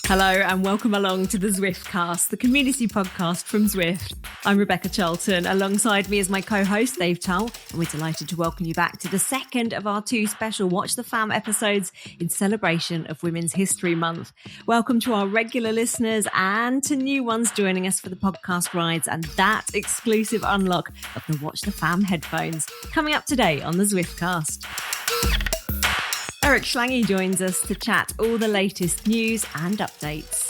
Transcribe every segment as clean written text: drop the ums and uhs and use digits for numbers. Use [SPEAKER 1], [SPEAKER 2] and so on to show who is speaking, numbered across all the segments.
[SPEAKER 1] Hello and welcome along to the Zwiftcast, the community podcast from Zwift. I'm Rebecca Charlton. Alongside me is my co-host Dave Towle, and we're delighted to welcome you back to the second of our two special Watch the Fam episodes in celebration of Women's History Month. Welcome to our regular listeners and to new ones joining us for the podcast rides and that exclusive unlock of the Watch the Fam headphones. Coming up today on the Zwiftcast. Schlange joins us to chat all the latest news and updates.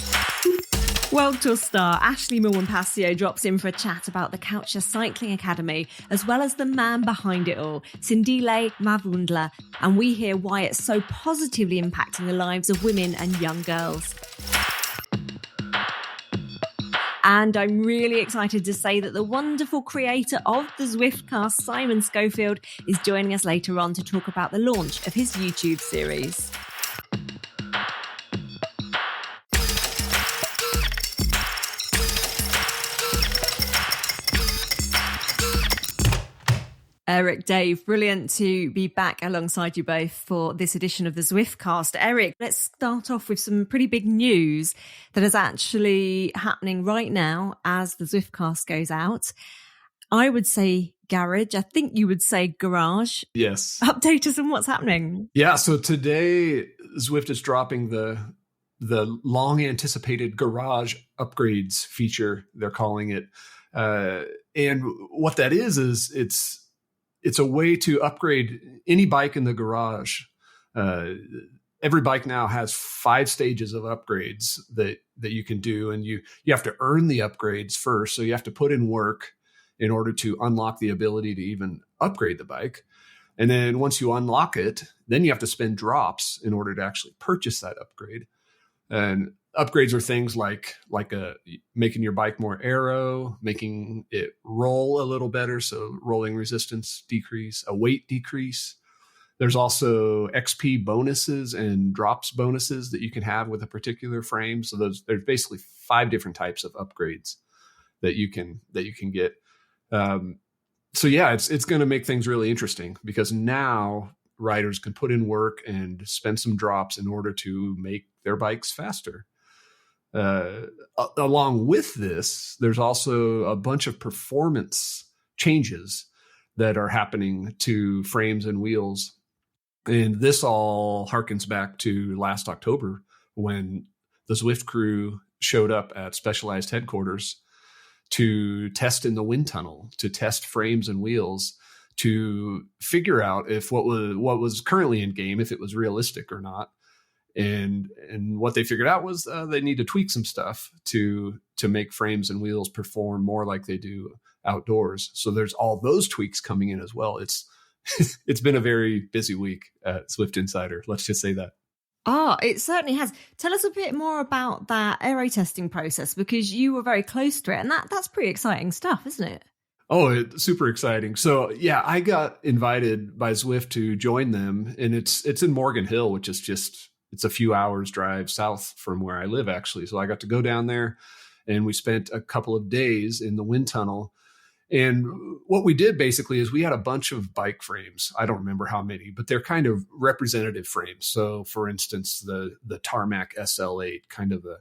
[SPEAKER 1] WorldTour star Ashleigh Moolman Pasio drops in for a chat about the Khaltsha Cycling Academy, as well as the man behind it all, Sindile Mavundla, and we hear why it's so positively impacting the lives of women and young girls. And I'm really excited to say that the wonderful creator of the Zwiftcast, Simon Schofield, is joining us later on to talk about the launch of his YouTube series. Eric, Dave, brilliant to be back alongside you both for this edition of the Zwiftcast. Eric, let's start off with some pretty big news that is actually happening right now as the Zwiftcast goes out. I would say garage. I think you would say garage.
[SPEAKER 2] Yes.
[SPEAKER 1] Update us on what's happening.
[SPEAKER 2] Yeah, so today Zwift is dropping the long anticipated garage upgrades feature, they're calling it. And what that is it's a way to upgrade any bike in the garage. Every bike now has 5 stages of upgrades that you can do, and you have to earn the upgrades first. So you have to put in work in order to unlock the ability to even upgrade the bike. And then once you unlock it, then you have to spend drops in order to actually purchase that upgrade. And upgrades are things like making your bike more aero, making it roll a little better, so rolling resistance decrease, a weight decrease. There's also XP bonuses and drops bonuses that you can have with a particular frame. So there's basically 5 different types of upgrades that you can get. So yeah, it's going to make things really interesting because now riders can put in work and spend some drops in order to make their bikes faster. Along with this, there's also a bunch of performance changes that are happening to frames and wheels. And this all harkens back to last October when the Zwift crew showed up at Specialized headquarters to test in the wind tunnel, to test frames and wheels, to figure out if what was currently in game, if it was realistic or not. And what they figured out was they need to tweak some stuff to make frames and wheels perform more like they do outdoors. So there's all those tweaks coming in as well. It's been a very busy week at Zwift Insider. Let's just say that.
[SPEAKER 1] Oh, it certainly has. Tell us a bit more about that aero testing process, because you were very close to it, and that's pretty exciting stuff, isn't it?
[SPEAKER 2] Oh, it's super exciting. So yeah, I got invited by Zwift to join them, and it's in Morgan Hill, which is it's a few hours drive south from where I live, actually. So I got to go down there, and we spent a couple of days in the wind tunnel. And what we did basically is we had a bunch of bike frames. I don't remember how many, but they're kind of representative frames. So for instance, the Tarmac SL8, kind of a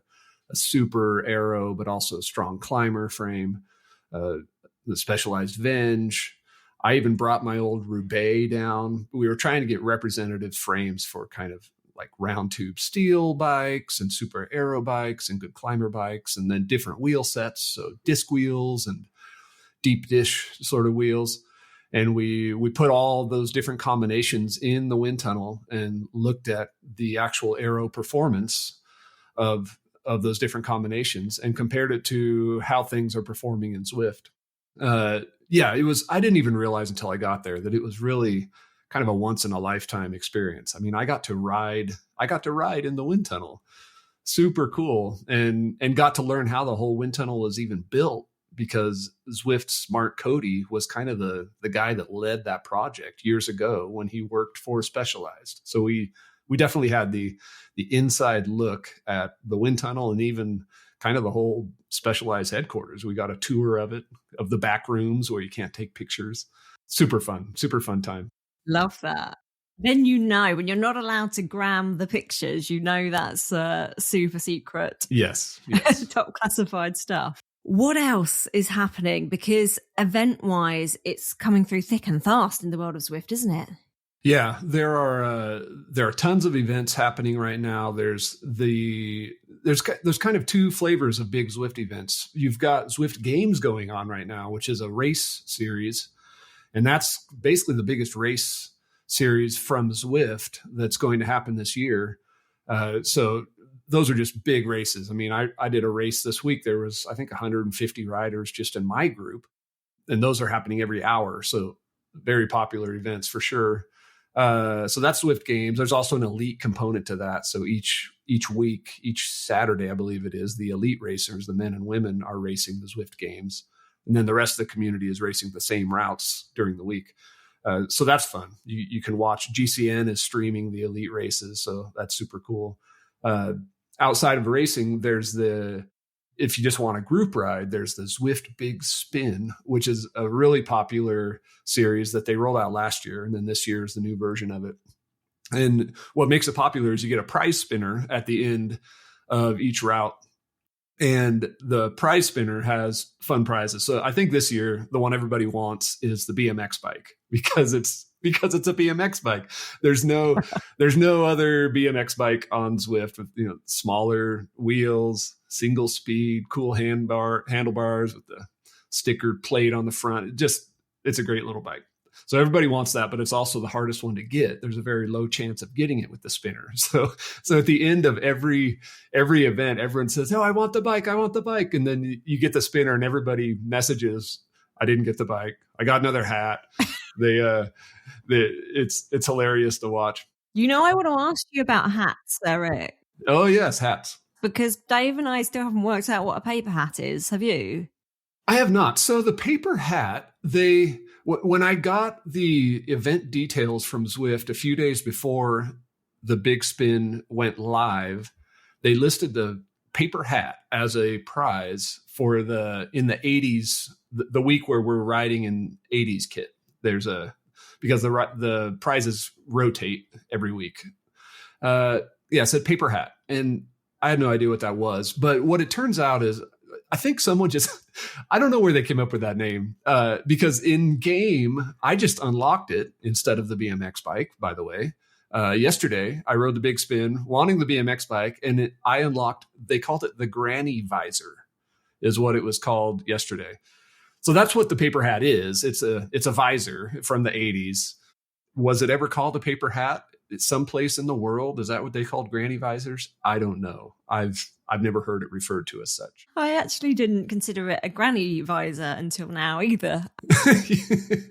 [SPEAKER 2] super aero, but also a strong climber frame, the Specialized Venge. I even brought my old Roubaix down. We were trying to get representative frames for kind of like round tube steel bikes and super aero bikes and good climber bikes, and then different wheel sets. So disc wheels and deep dish sort of wheels. And we put all those different combinations in the wind tunnel and looked at the actual aero performance of those different combinations and compared it to how things are performing in Zwift. I didn't even realize until I got there that it was really kind of a once in a lifetime experience. I mean, I got to ride in the wind tunnel. Super cool. And got to learn how the whole wind tunnel was even built, because Zwift's Mark Cody was kind of the guy that led that project years ago when he worked for Specialized. So we definitely had the inside look at the wind tunnel and even kind of the whole Specialized headquarters. We got a tour of it, of the back rooms where you can't take pictures. Super fun time.
[SPEAKER 1] Love that. Then you know, when you're not allowed to gram the pictures, you know that's super secret.
[SPEAKER 2] Yes.
[SPEAKER 1] Top classified stuff. What else is happening? Because event-wise, it's coming through thick and fast in the world of Zwift, isn't it?
[SPEAKER 2] Yeah, there are tons of events happening right now. There's kind of two flavors of big Zwift events. You've got Zwift Games going on right now, which is a race series, and that's basically the biggest race series from Zwift that's going to happen this year. So those are just big races. I mean, I did a race this week. There was, I think, 150 riders just in my group, and those are happening every hour. So very popular events for sure. So that's Zwift Games. There's also an elite component to that. So each week, each Saturday, I believe it is, the elite racers, the men and women, are racing the Zwift Games. And then the rest of the community is racing the same routes during the week. So that's fun. You can watch. GCN is streaming the elite races. So that's super cool. Outside of racing, if you just want a group ride, there's the Zwift Big Spin, which is a really popular series that they rolled out last year. And then this year is the new version of it. And what makes it popular is you get a prize spinner at the end of each route. And the prize spinner has fun prizes. So I think this year, the one everybody wants is the BMX bike because it's a BMX bike. There's no other BMX bike on Zwift with, smaller wheels, single speed, cool handlebars with the stickered plate on the front. It's a great little bike. So everybody wants that, but it's also the hardest one to get. There's a very low chance of getting it with the spinner. So at the end of every event, everyone says, "Oh, I want the bike. And then you get the spinner and everybody messages, "I didn't get the bike. I got another hat." It's hilarious to watch.
[SPEAKER 1] I want to ask you about hats, Eric.
[SPEAKER 2] Oh yes, hats.
[SPEAKER 1] Because Dave and I still haven't worked out what a paper hat is. Have you?
[SPEAKER 2] I have not. So the paper hat, when I got the event details from Zwift a few days before the big spin went live, they listed the paper hat as a prize for in the 80s, the week where we're riding in 80s kit. Because the prizes rotate every week. It said paper hat. And I had no idea what that was. But what it turns out is, I think someone I don't know where they came up with that name, because in game, I just unlocked it instead of the BMX bike, by the way. Yesterday, I rode the big spin, wanting the BMX bike, and I unlocked, they called it the granny visor, is what it was called yesterday. So that's what the paper hat is. It's a visor from the 80s. Was it ever called a paper hat? It's someplace in the world. Is that what they called granny visors? I don't know. I've never heard it referred to as such.
[SPEAKER 1] I actually didn't consider it a granny visor until now either.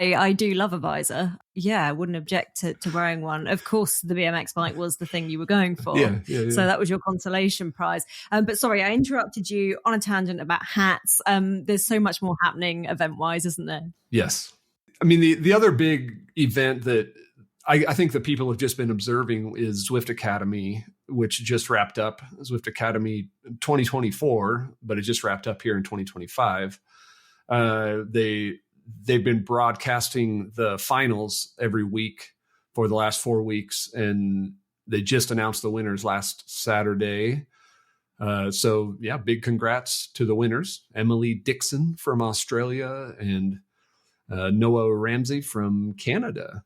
[SPEAKER 1] I do love a visor. Yeah, I wouldn't object to wearing one. Of course, the BMX bike was the thing you were going for.
[SPEAKER 2] Yeah.
[SPEAKER 1] So that was your consolation prize. But sorry, I interrupted you on a tangent about hats. There's so much more happening event-wise, isn't there?
[SPEAKER 2] Yes. I mean, the other big event that I think that people have just been observing is Zwift Academy, which just wrapped up. Zwift Academy 2024, but it just wrapped up here in 2025. They've been broadcasting the finals every week for the last 4 weeks, and they just announced the winners last Saturday. So big congrats to the winners: Emily Dixon from Australia and Noah Ramsey from Canada.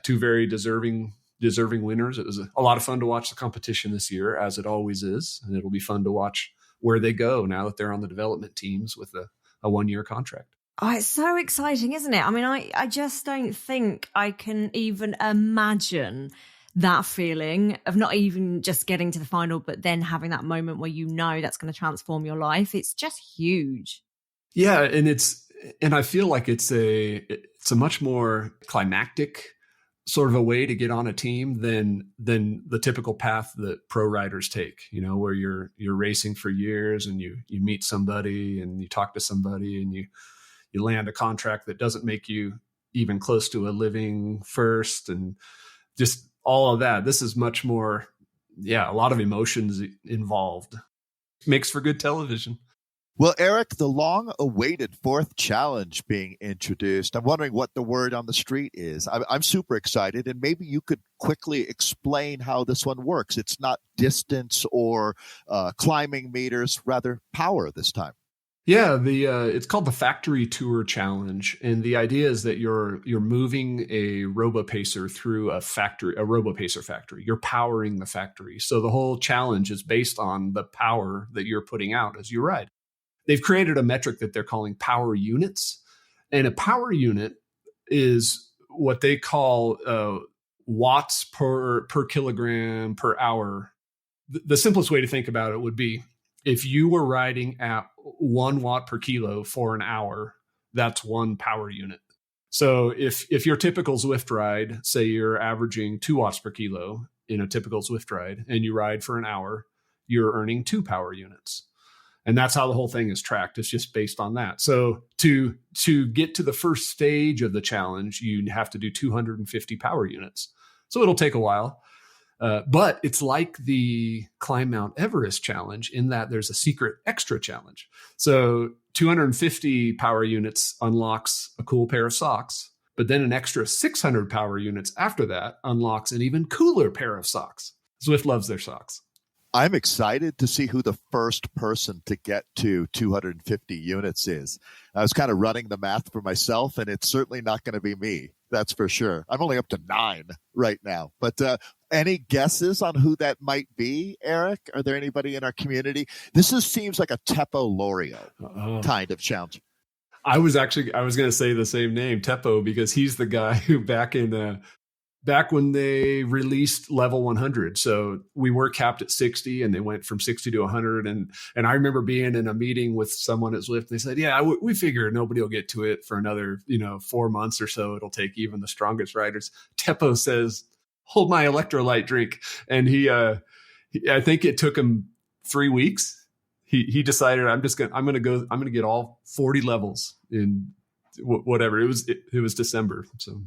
[SPEAKER 2] Two very deserving winners. It was a lot of fun to watch the competition this year, as it always is. And it'll be fun to watch where they go now that they're on the development teams with a 1-year contract.
[SPEAKER 1] Oh, it's so exciting, isn't it? I mean, I just don't think I can even imagine that feeling of not even just getting to the final, but then having that moment where that's going to transform your life. It's just huge.
[SPEAKER 2] Yeah, and I feel like it's a much more climactic sort of a way to get on a team than the typical path that pro riders take, where you're racing for years and you meet somebody and you talk to somebody and you land a contract that doesn't make you even close to a living first, and just all of that. This is much more, a lot of emotions involved. Makes for good television.
[SPEAKER 3] Well, Eric, the long-awaited fourth challenge being introduced. I'm wondering what the word on the street is. I'm super excited, and maybe you could quickly explain how this one works. It's not distance or climbing meters, rather power this time.
[SPEAKER 2] Yeah, it's called the Factory Tour Challenge, and the idea is that you're moving a RoboPacer through a RoboPacer factory. You're powering the factory, so the whole challenge is based on the power that you're putting out as you ride. They've created a metric that they're calling power units. And a power unit is what they call watts per kilogram per hour. The simplest way to think about it would be if you were riding at 1 watt per kilo for an hour, that's 1 power unit. So if your typical Zwift ride, say you're averaging 2 watts per kilo in a typical Zwift ride, and you ride for an hour, you're earning 2 power units. And that's how the whole thing is tracked. It's just based on that. So to get to the first stage of the challenge, you have to do 250 power units. So it'll take a while. But it's like the Climb Mount Everest challenge in that there's a secret extra challenge. So 250 power units unlocks a cool pair of socks, but then an extra 600 power units after that unlocks an even cooler pair of socks. Zwift loves their socks.
[SPEAKER 3] I'm excited to see who the first person to get to 250 units is. I was kind of running the math for myself, and it's certainly not going to be me. That's for sure. I'm only up to 9 right now. But any guesses on who that might be, Eric? Are there anybody in our community? This seems like a Teppo Lorio kind of challenge.
[SPEAKER 2] I was going to say the same name, Teppo, because he's the guy who back when they released level 100. So we were capped at 60 and they went from 60 to 100. And I remember being in a meeting with someone at Zwift. And they said, yeah, we figure nobody will get to it for another, 4 months or so. It'll take even the strongest riders. Teppo says, hold my electrolyte drink. And I think it took him 3 weeks. He decided I'm going to get all 40 levels in whatever it was December. So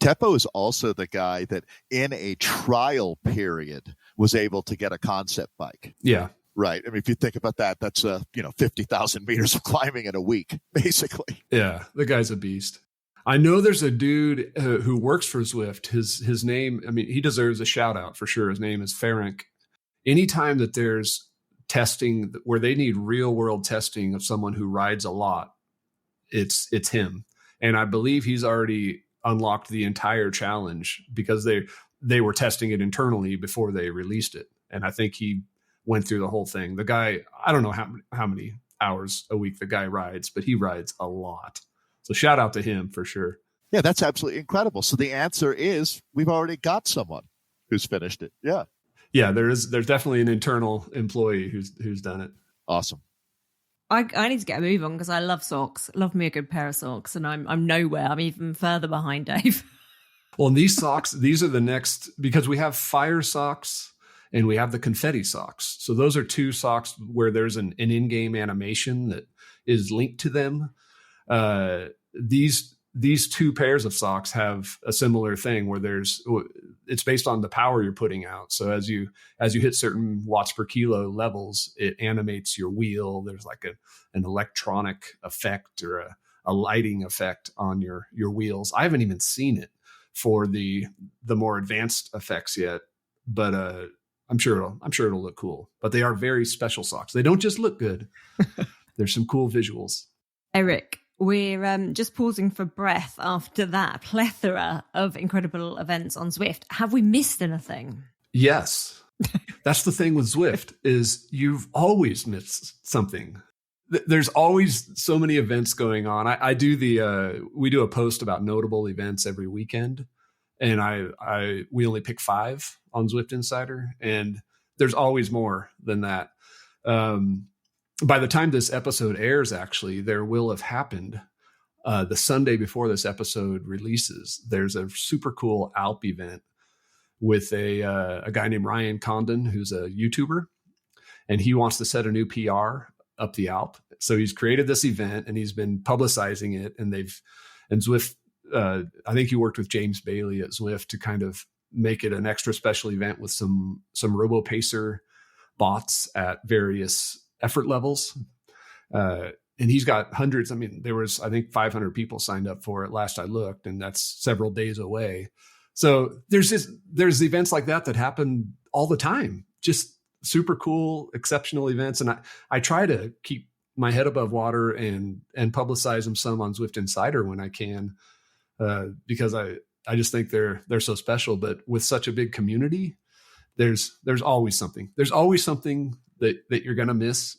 [SPEAKER 3] Teppo is also the guy that in a trial period was able to get a concept bike.
[SPEAKER 2] Yeah.
[SPEAKER 3] Right. I mean, if you think about that, that's 50,000 meters of climbing in a week, basically.
[SPEAKER 2] Yeah. The guy's a beast. I know there's a dude who works for Zwift. His name, I mean, he deserves a shout out for sure. His name is Ferenc. Anytime that there's testing where they need real world testing of someone who rides a lot, it's him. And I believe he's already unlocked the entire challenge because they were testing it internally before they released it. And I think he went through the whole thing. The guy, I don't know how many hours a week the guy rides, but he rides a lot. So shout out to him for sure.
[SPEAKER 3] Yeah, that's absolutely incredible. So the answer is we've already got someone who's finished it. Yeah.
[SPEAKER 2] Yeah, there's definitely an internal employee who's done it.
[SPEAKER 3] Awesome.
[SPEAKER 1] I need to get a move on because I love socks. Love me a good pair of socks, and I'm nowhere. I'm even further behind Dave.
[SPEAKER 2] Well, and these socks, these are the next, because we have fire socks and we have the confetti socks. So those are 2 socks where there's an in-game animation that is linked to them. These 2 pairs of socks have a similar thing where it's based on the power you're putting out. So as you hit certain watts per kilo levels, it animates your wheel. There's like an electronic effect or a lighting effect on your wheels. I haven't even seen it for the more advanced effects yet, but I'm sure it'll look cool. But they are very special socks. They don't just look good. There's some cool visuals.
[SPEAKER 1] Eric, we're just pausing for breath after that plethora of incredible events on Zwift. Have we missed anything?
[SPEAKER 2] Yes. That's the thing with Zwift is you've always missed something. There's always so many events going on. We do a post about notable events every weekend, and we only pick 5 on Zwift Insider, and there's always more than that. By the time this episode airs, actually, there will have happened the Sunday before this episode releases. There's a super cool Alp event with a guy named Ryan Condon, who's a YouTuber, and he wants to set a new PR up the Alp. So he's created this event and he's been publicizing it. And Zwift, I think he worked with James Bailey at Zwift to kind of make it an extra special event with some RoboPacer bots at various effort levels. And he's got hundreds. I mean, there was, I think, 500 people signed up for it last I looked, and that's several days away. So there's events like that happen all the time. Just super cool, exceptional events. And I try to keep my head above water and publicize them some on Zwift Insider when I can, because I just think they're so special. But with such a big community, there's always something. There's always something that you're going to miss.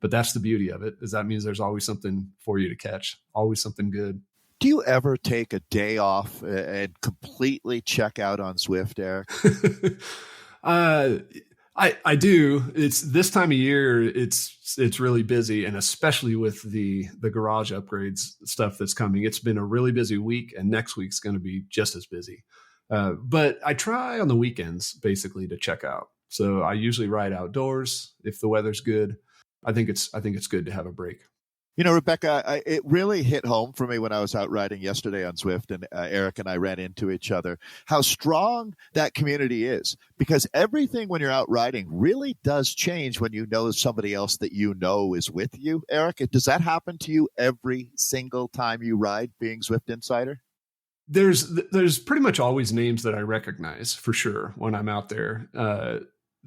[SPEAKER 2] But that's the beauty of it, is that means there's always something for you to catch, always something good.
[SPEAKER 3] Do you ever take a day off and completely check out on Zwift, Eric?
[SPEAKER 2] I do. It's this time of year. It's really busy, and especially with the garage upgrades stuff that's coming. It's been a really busy week, and next week's going to be just as busy. But I try on the weekends basically to check out. So I usually ride outdoors if the weather's good. I think it's good to have a break.
[SPEAKER 3] You know, Rebecca, it really hit home for me when I was out riding yesterday on Zwift, and Eric and I ran into each other, how strong that community is. Because everything when you're out riding really does change when you know somebody else that you know is with you. Eric, does that happen to you every single time you ride, being Zwift Insider?
[SPEAKER 2] There's pretty much always names that I recognize for sure when I'm out there.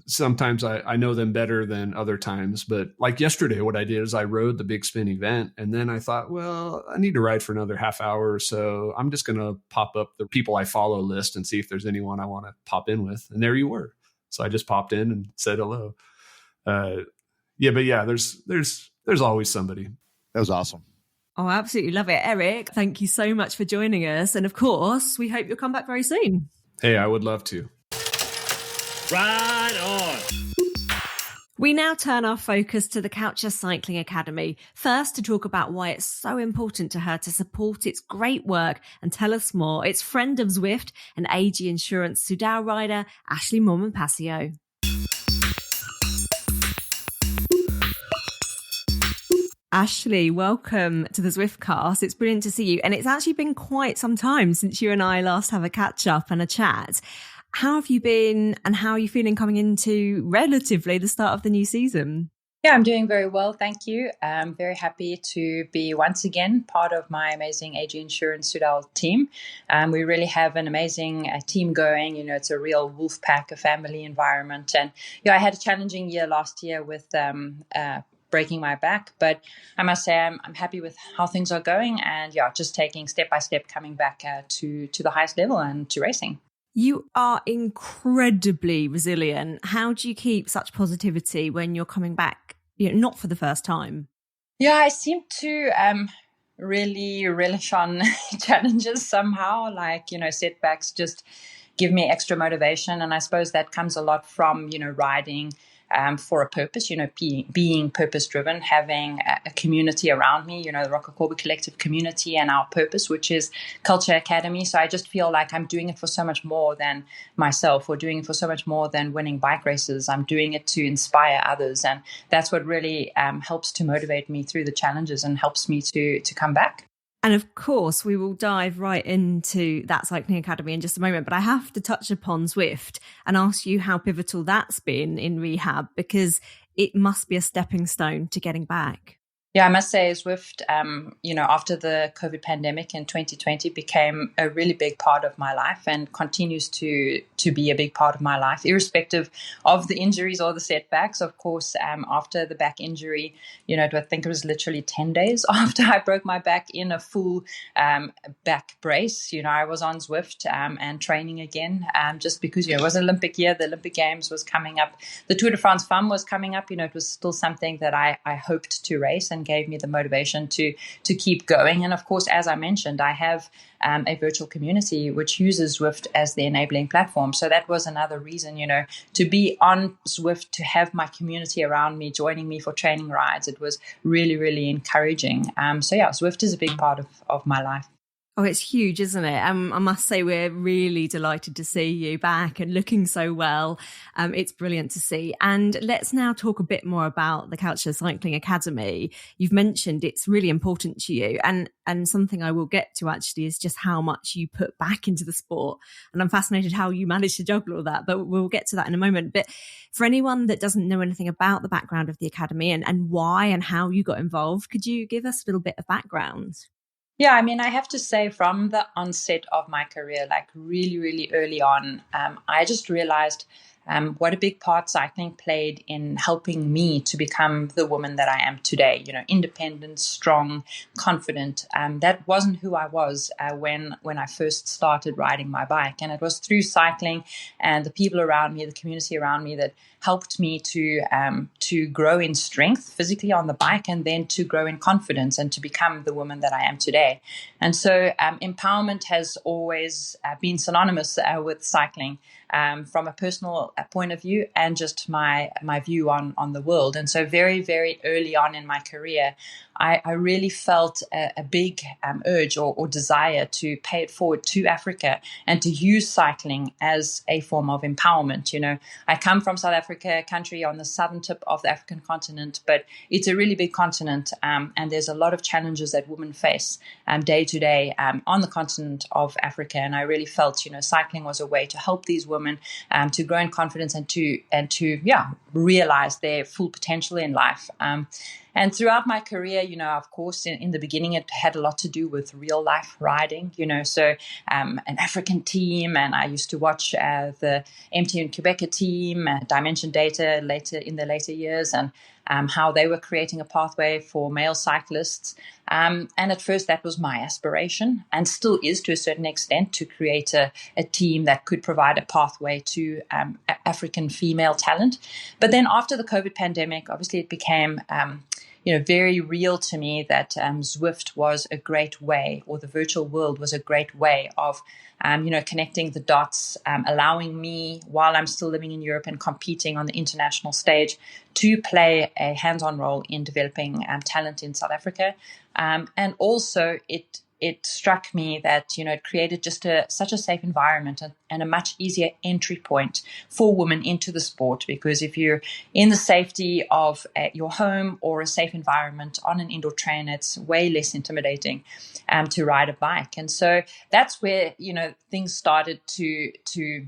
[SPEAKER 2] Sometimes I know them better than other times, but like yesterday, what I did is I rode the Big Spin event, and then I thought, well, I need to ride for another half hour or so. I'm just going to pop up the people I follow list and see if there's anyone I want to pop in with. And there you were. So I just popped in and said hello. There's always somebody.
[SPEAKER 3] That was awesome.
[SPEAKER 1] Oh, I absolutely love it. Eric, thank you so much for joining us. And of course, we hope you'll come back very soon.
[SPEAKER 2] Hey, I would love to.
[SPEAKER 4] Right on.
[SPEAKER 1] We now turn our focus to the Khaltsha Cycling Academy, first to talk about why it's so important to her to support its great work and tell us more. It's friend of Zwift and AG Insurance Soudal rider, Ashleigh Moolman Pasio. Ashleigh, welcome to the Zwiftcast. It's brilliant to see you. And it's actually been quite some time since you and I last have a catch up and a chat. How have you been, and how are you feeling coming into relatively the start of the new season?
[SPEAKER 5] Yeah, I'm doing very well, thank you. I'm very happy to be once again part of my amazing AG Insurance Soudal team. We really have an amazing team going. You know, it's a real wolf pack, a family environment. And I had a challenging year last year with breaking my back, but I must say I'm happy with how things are going, and just taking step by step, coming back to the highest level and to racing.
[SPEAKER 1] You are incredibly resilient. How do you keep such positivity when you're coming back, not for the first time?
[SPEAKER 5] Yeah, I seem to really relish on challenges somehow. Like, setbacks just give me extra motivation. And I suppose that comes a lot from, riding for a purpose, being purpose-driven, having a community around me, the Rocker Corby Collective community, and our purpose, which is Khaltsha Academy. So I just feel like I'm doing it for so much more than myself, or doing it for so much more than winning bike races. I'm doing it to inspire others. And that's what really helps to motivate me through the challenges and helps me to come back.
[SPEAKER 1] And of course, we will dive right into that Cycling Academy in just a moment. But I have to touch upon Zwift and ask you how pivotal that's been in rehab, because it must be a stepping stone to getting back.
[SPEAKER 5] Yeah, I must say Zwift, after the COVID pandemic in 2020 became a really big part of my life and continues to be a big part of my life, irrespective of the injuries or the setbacks. Of course, after the back injury, I think it was literally 10 days after I broke my back in a full back brace. I was on Zwift and training again, just because, it was an Olympic year. The Olympic Games was coming up. The Tour de France Femme was coming up. It was still something that I hoped to race, and gave me the motivation to keep going. And of course, as I mentioned, I have a virtual community which uses Zwift as the enabling platform. So that was another reason, to be on Zwift, to have my community around me, joining me for training rides. It was really, really encouraging. Zwift is a big part of my life.
[SPEAKER 1] Oh, it's huge, isn't it? I must say we're really delighted to see you back and looking so well. It's brilliant to see. And let's now talk a bit more about the Khaltsha Cycling Academy. You've mentioned it's really important to you. And something I will get to actually is just how much you put back into the sport. And I'm fascinated how you managed to juggle all that, but we'll get to that in a moment. But for anyone that doesn't know anything about the background of the Academy and why and how you got involved, could you give us a little bit of background?
[SPEAKER 5] Yeah, I mean, I have to say from the onset of my career, like really, really early on, I just realized what a big part cycling played in helping me to become the woman that I am today, independent, strong, confident. That wasn't who I was when I first started riding my bike. And it was through cycling and the people around me, the community around me that helped me to grow in strength physically on the bike and then to grow in confidence and to become the woman that I am today. And so empowerment has always been synonymous with cycling. From a personal point of view and just my view on the world. And so very, very early on in my career, I really felt a big urge or desire to pay it forward to Africa and to use cycling as a form of empowerment. I come from South Africa, a country on the southern tip of the African continent, but it's a really big continent and there's a lot of challenges that women face day to day on the continent of Africa. And I really felt, cycling was a way to help these women to grow in confidence and to realize their full potential in life. And throughout my career, of course, in the beginning, it had a lot to do with real life riding, so an African team. And I used to watch the MTN Quebecer team, Dimension Data in the later years, and how they were creating a pathway for male cyclists. And at first, that was my aspiration and still is to a certain extent to create a team that could provide a pathway to African female talent. But then after the COVID pandemic, obviously it became very real to me that Zwift was a great way, or the virtual world was a great way of, connecting the dots, allowing me, while I'm still living in Europe and competing on the international stage, to play a hands-on role in developing talent in South Africa. And also it struck me that, it created just such a safe environment and a much easier entry point for women into the sport. Because if you're in the safety of your home or a safe environment on an indoor train, it's way less intimidating to ride a bike. And so that's where, things started to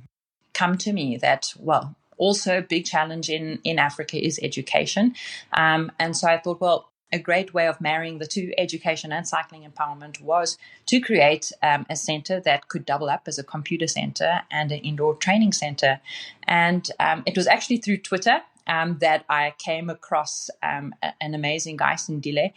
[SPEAKER 5] come to me that, well, also a big challenge in Africa is education. And so I thought, well, a great way of marrying the two, education and cycling empowerment, was to create a center that could double up as a computer center and an indoor training center. And it was actually through Twitter that I came across an amazing guy, Sindile.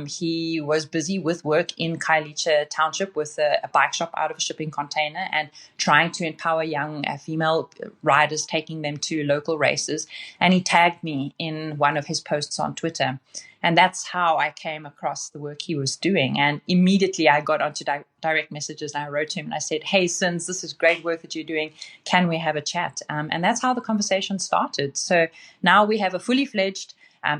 [SPEAKER 5] He was busy with work in Khaltsha Township with a bike shop out of a shipping container and trying to empower young female riders, taking them to local races. And he tagged me in one of his posts on Twitter. And that's how I came across the work he was doing. And immediately I got onto direct messages and I wrote to him and I said, "Hey, Sins, this is great work that you're doing. Can we have a chat?" And that's how the conversation started. So now we have a fully fledged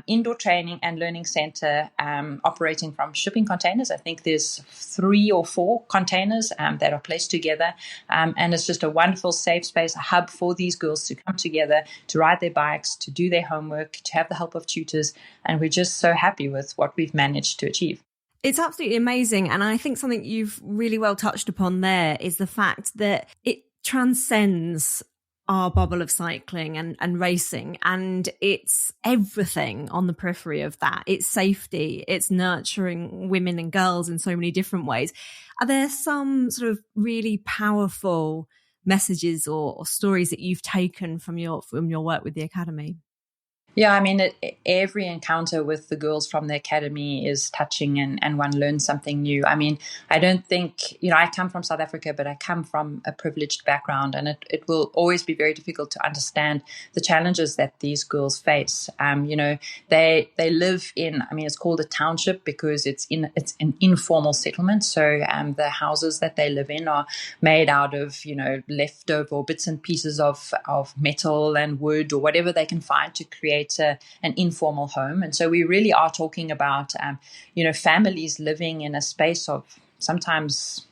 [SPEAKER 5] indoor training and learning center operating from shipping containers. I think there's 3 or 4 containers that are placed together. And it's just a wonderful safe space, a hub for these girls to come together, to ride their bikes, to do their homework, to have the help of tutors. And we're just so happy with what we've managed to achieve.
[SPEAKER 1] It's absolutely amazing. And I think something you've really well touched upon there is the fact that it transcends our bubble of cycling and racing, and it's everything on the periphery of that. It's safety, it's nurturing women and girls in so many different ways. Are there some sort of really powerful messages or stories that you've taken from your work with the Academy?
[SPEAKER 5] Yeah, I mean, every encounter with the girls from the Academy is touching and one learns something new. I mean, I don't think, I come from South Africa, but I come from a privileged background, and it will always be very difficult to understand the challenges that these girls face. They live in, it's called a township because it's an informal settlement. So the houses that they live in are made out of, leftover bits and pieces of metal and wood or whatever they can find to create an informal home. And so we really are talking about, families living in a space of sometimes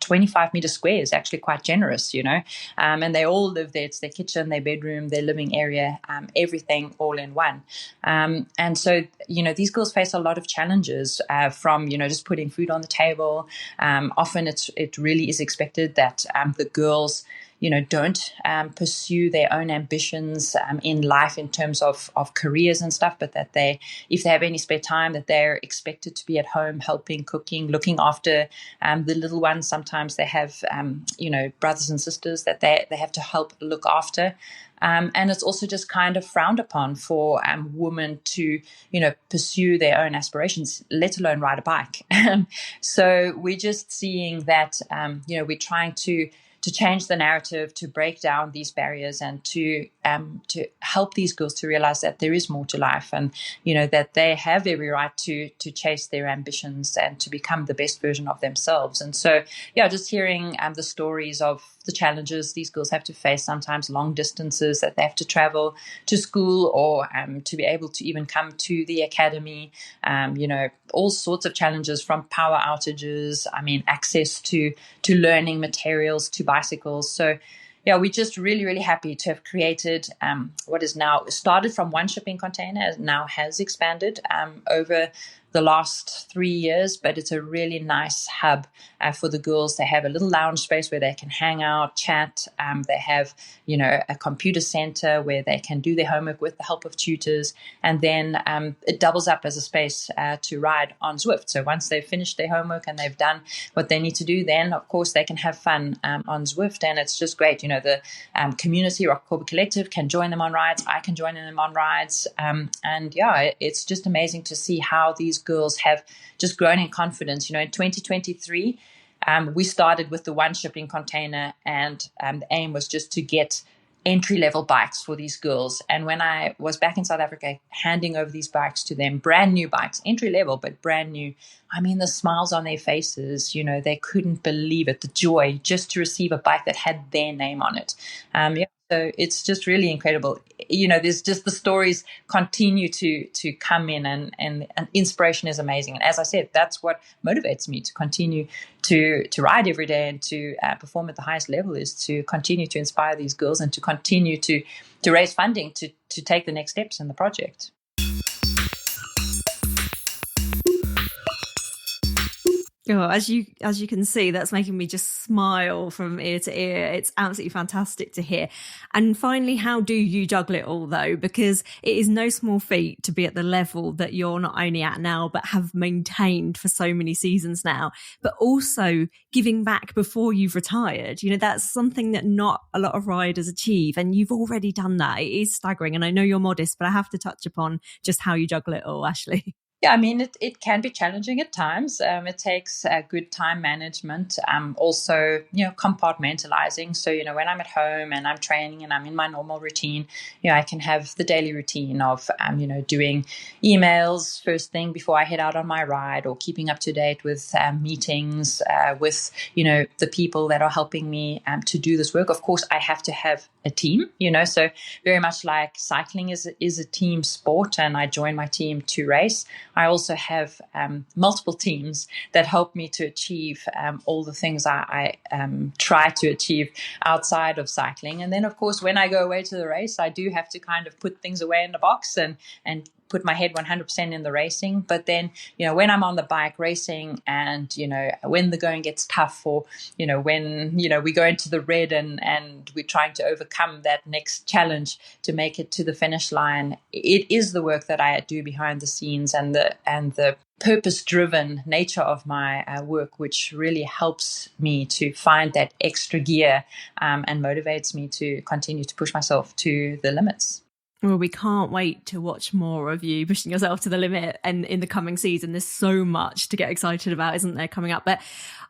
[SPEAKER 5] 25 meter square is actually quite generous, and they all live there. It's their kitchen, their bedroom, their living area, everything all in one. And so, these girls face a lot of challenges from, just putting food on the table. Often it really is expected that the girls don't pursue their own ambitions in life in terms of careers and stuff, but that if they have any spare time, that they're expected to be at home helping, cooking, looking after the little ones. Sometimes they have, brothers and sisters that they have to help look after. And it's also just kind of frowned upon for women to, pursue their own aspirations, let alone ride a bike. So we're just seeing that, we're trying to change the narrative, to break down these barriers, and to help these girls to realize that there is more to life, and that they have every right to chase their ambitions and to become the best version of themselves. And so, just hearing the stories of the challenges these girls have to face, sometimes long distances that they have to travel to school, or to be able to even come to the academy, all sorts of challenges, from power outages, access to learning materials, to bicycles. So we're just really, really happy to have created what is now started from one shipping container, now has expanded over the last 3 years, but it's a really nice hub for the girls. They have a little lounge space where they can hang out, chat. They have, a computer center where they can do their homework with the help of tutors. And then it doubles up as a space to ride on Zwift. So once they've finished their homework and they've done what they need to do, then of course they can have fun on Zwift. And it's just great. The community, Rock Corporate Collective, can join them on rides. I can join them on rides. It's just amazing to see how these girls have just grown in confidence. In 2023, we started with the one shipping container, and the aim was just to get entry-level bikes for these girls. And when I was back in South Africa, handing over these bikes to them, brand new bikes, entry-level, but brand new, the smiles on their faces, they couldn't believe it, the joy just to receive a bike that had their name on it. So it's just really incredible. There's just the stories continue to come in, and inspiration is amazing. And as I said, that's what motivates me to continue to ride every day and to perform at the highest level, is to continue to inspire these girls and to continue to raise funding to take the next steps in the project.
[SPEAKER 1] Oh, as you can see, that's making me just smile from ear to ear. It's absolutely fantastic to hear. And finally, how do you juggle it all, though? Because it is no small feat to be at the level that you're not only at now, but have maintained for so many seasons now, but also giving back before you've retired. That's something that not a lot of riders achieve. And you've already done that. It is staggering. And I know you're modest, but I have to touch upon just how you juggle it all, Ashleigh.
[SPEAKER 5] Yeah, it can be challenging at times. It takes good time management, also, compartmentalizing. So, when I'm at home and I'm training and I'm in my normal routine, I can have the daily routine of, doing emails first thing before I head out on my ride, or keeping up to date with meetings with, the people that are helping me to do this work. Of course, I have to have a team, so very much like cycling is a team sport, and I join my team to race. I also have multiple teams that help me to achieve all the things I try to achieve outside of cycling. And then, of course, when I go away to the race, I do have to kind of put things away in the box and put my head 100% in the racing. But then, when I'm on the bike racing, and, when the going gets tough, or, when, we go into the red and we're trying to overcome that next challenge to make it to the finish line, it is the work that I do behind the scenes, and the purpose-driven nature of my work, which really helps me to find that extra gear and motivates me to continue to push myself to the limits.
[SPEAKER 1] Well, we can't wait to watch more of you pushing yourself to the limit, and in the coming season. There's so much to get excited about, isn't there, coming up? But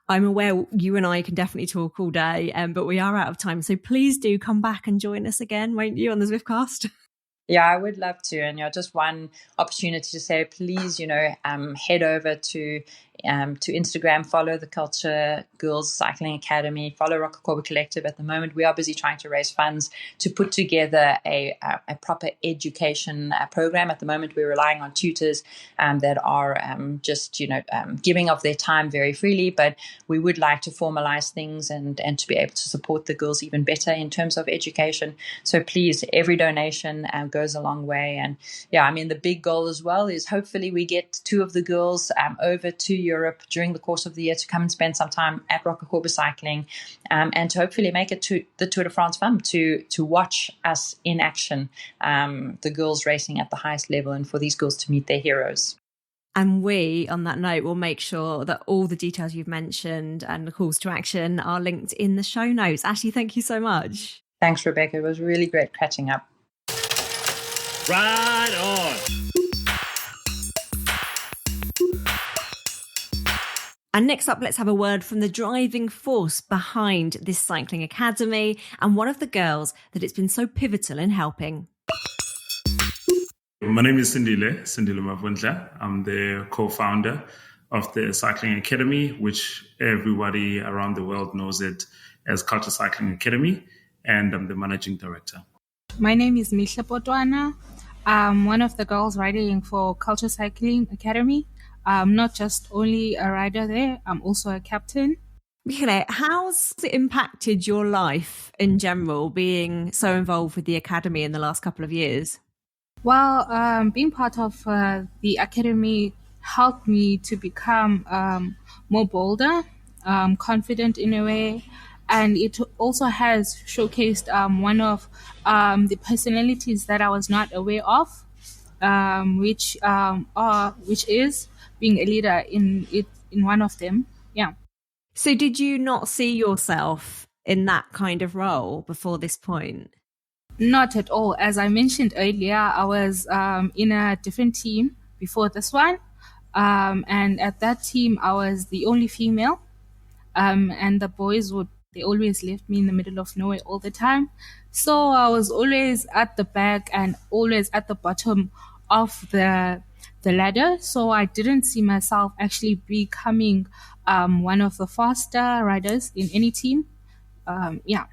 [SPEAKER 1] I'm aware you and I can definitely talk all day, but we are out of time. So please do come back and join us again, won't you, on the Zwiftcast?
[SPEAKER 5] Yeah, I would love to. And just one opportunity to say, please, head over to to Instagram, follow the Khaltsha Girls Cycling Academy, follow Rock Collective. At the moment, we are busy trying to raise funds to put together a proper education program. At the moment, we're relying on tutors that are just, giving of their time very freely, but we would like to formalize things and to be able to support the girls even better in terms of education. So please, every donation goes a long way. And the big goal as well is hopefully we get 2 of the girls over to Europe during the course of the year to come and spend some time at Rock Cycling and to hopefully make it to the Tour de France FAM to watch us in action, the girls racing at the highest level, and for these girls to meet their heroes.
[SPEAKER 1] And we, on that note, will make sure that all the details you've mentioned and the calls to action are linked in the show notes. Ashleigh, thank you so much.
[SPEAKER 5] Thanks, Rebecca. It was really great catching up.
[SPEAKER 4] Ride on.
[SPEAKER 1] And next up, let's have a word from the driving force behind this cycling academy and one of the girls that it's been so pivotal in helping.
[SPEAKER 6] My name is Sindile Mavundla. I'm the co-founder of the Cycling Academy, which everybody around the world knows it as Khaltsha Cycling Academy, and I'm the managing director.
[SPEAKER 7] My name is Mihle. I'm one of the girls riding for Khaltsha Cycling Academy. I'm not just only a rider there, I'm also a captain.
[SPEAKER 1] Mihle, how's it impacted your life in general, being so involved with the academy in the last couple of years?
[SPEAKER 7] Well, being part of the academy helped me to become more bolder, confident in a way, and it also has showcased one of the personalities that I was not aware of, which is being a leader in one of them. Yeah.
[SPEAKER 1] So did you not see yourself in that kind of role before this point?
[SPEAKER 7] Not at all. As I mentioned earlier, I was in a different team before this one. And at that team, I was the only female. And the boys they always left me in the middle of nowhere all the time. So I was always at the back and always at the bottom of the ladder. So I didn't see myself actually becoming one of the faster riders in any team. Yeah.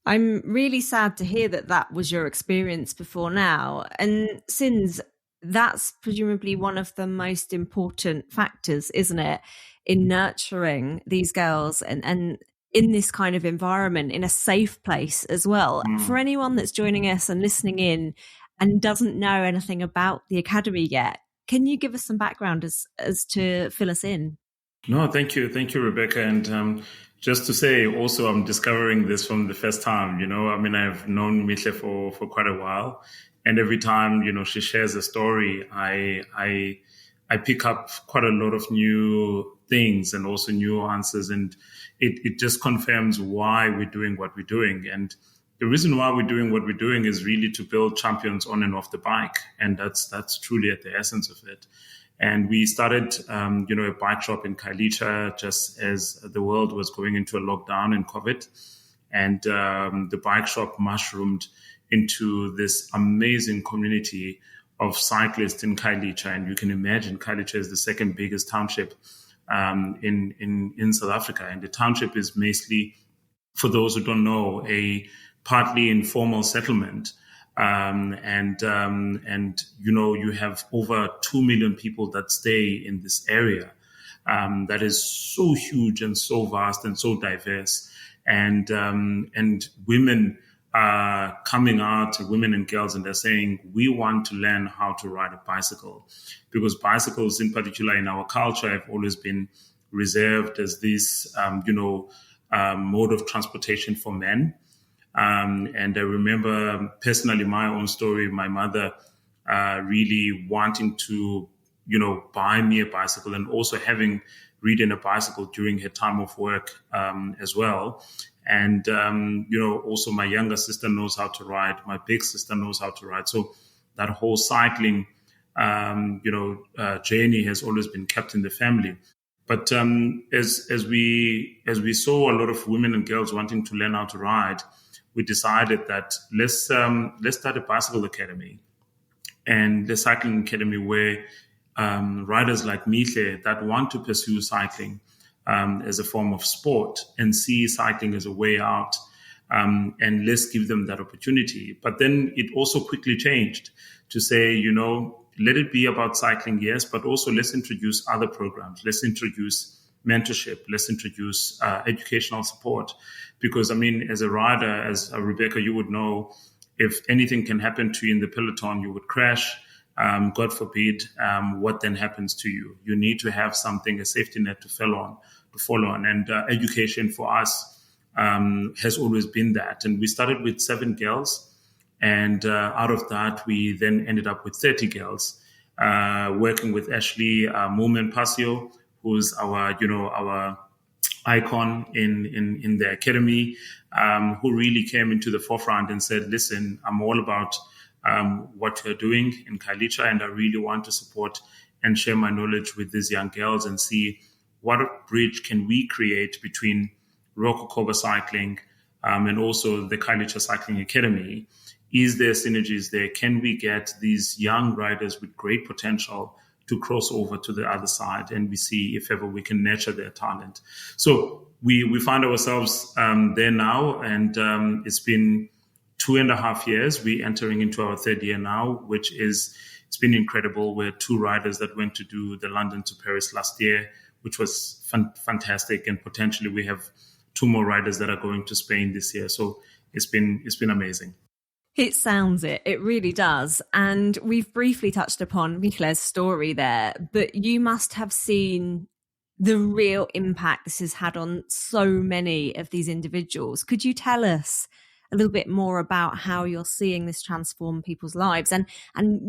[SPEAKER 1] I'm really sad to hear that was your experience before now. And since that's presumably one of the most important factors, isn't it, in nurturing these girls and in this kind of environment, in a safe place as well. For anyone that's joining us and listening in and doesn't know anything about the academy yet, can you give us some background as to fill us in?
[SPEAKER 6] No, thank you. Thank you, Rebecca. And just to say also, I'm discovering this from the first time, I've known Mihle for quite a while. And every time, she shares a story, I pick up quite a lot of new things and also new answers. And it just confirms why we're doing what we're doing. And the reason why we're doing what we're doing is really to build champions on and off the bike. And that's truly at the essence of it. And we started, a bike shop in Khalitsha just as the world was going into a lockdown and COVID. And the bike shop mushroomed into this amazing community of cyclists in Khalitsha. And you can imagine Khalitsha is the second biggest township in South Africa. And the township is basically, for those who don't know, a partly informal settlement. You have over 2 million people that stay in this area. That is so huge and so vast and so diverse. And women are coming out, women and girls, and they're saying, we want to learn how to ride a bicycle, because bicycles in particular in our culture have always been reserved as this, mode of transportation for men. And I remember personally my own story, my mother really wanting to, buy me a bicycle and also having ridden a bicycle during her time of work as well. And, also my younger sister knows how to ride. My big sister knows how to ride. So that whole cycling, journey has always been kept in the family. But as we saw a lot of women and girls wanting to learn how to ride, we decided that let's start a bicycle academy, and the cycling academy where riders like Mihle that want to pursue cycling as a form of sport and see cycling as a way out. And let's give them that opportunity. But then it also quickly changed to say, let it be about cycling, yes, but also let's introduce other programs. Let's introduce mentorship. Let's introduce educational support. Because, as a rider, as Rebecca, you would know, if anything can happen to you in the peloton, you would crash. God forbid, what then happens to you? You need to have something, a safety net to follow on. And education for us has always been that. And we started with 7 girls. And out of that, we then ended up with 30 girls, working with Ashleigh Moolman Pasio, who's our icon in the academy, who really came into the forefront and said, listen, I'm all about what you're doing in Khaltsha, and I really want to support and share my knowledge with these young girls and see what bridge can we create between Rokokoba Cycling and also the Khaltsha Cycling Academy. Is there synergies there? Can we get these young riders with great potential to cross over to the other side, and we see if ever we can nurture their talent? So we find ourselves there now, and it's been 2.5 years. We're entering into our 3rd year now, it's been incredible. We're 2 riders that went to do the London to Paris last year, which was fantastic, and potentially we have 2 more riders that are going to Spain this year. So it's been amazing.
[SPEAKER 1] It sounds it. It really does. And we've briefly touched upon Mihle's story there, but you must have seen the real impact this has had on so many of these individuals. Could you tell us a little bit more about how you're seeing this transform people's lives? And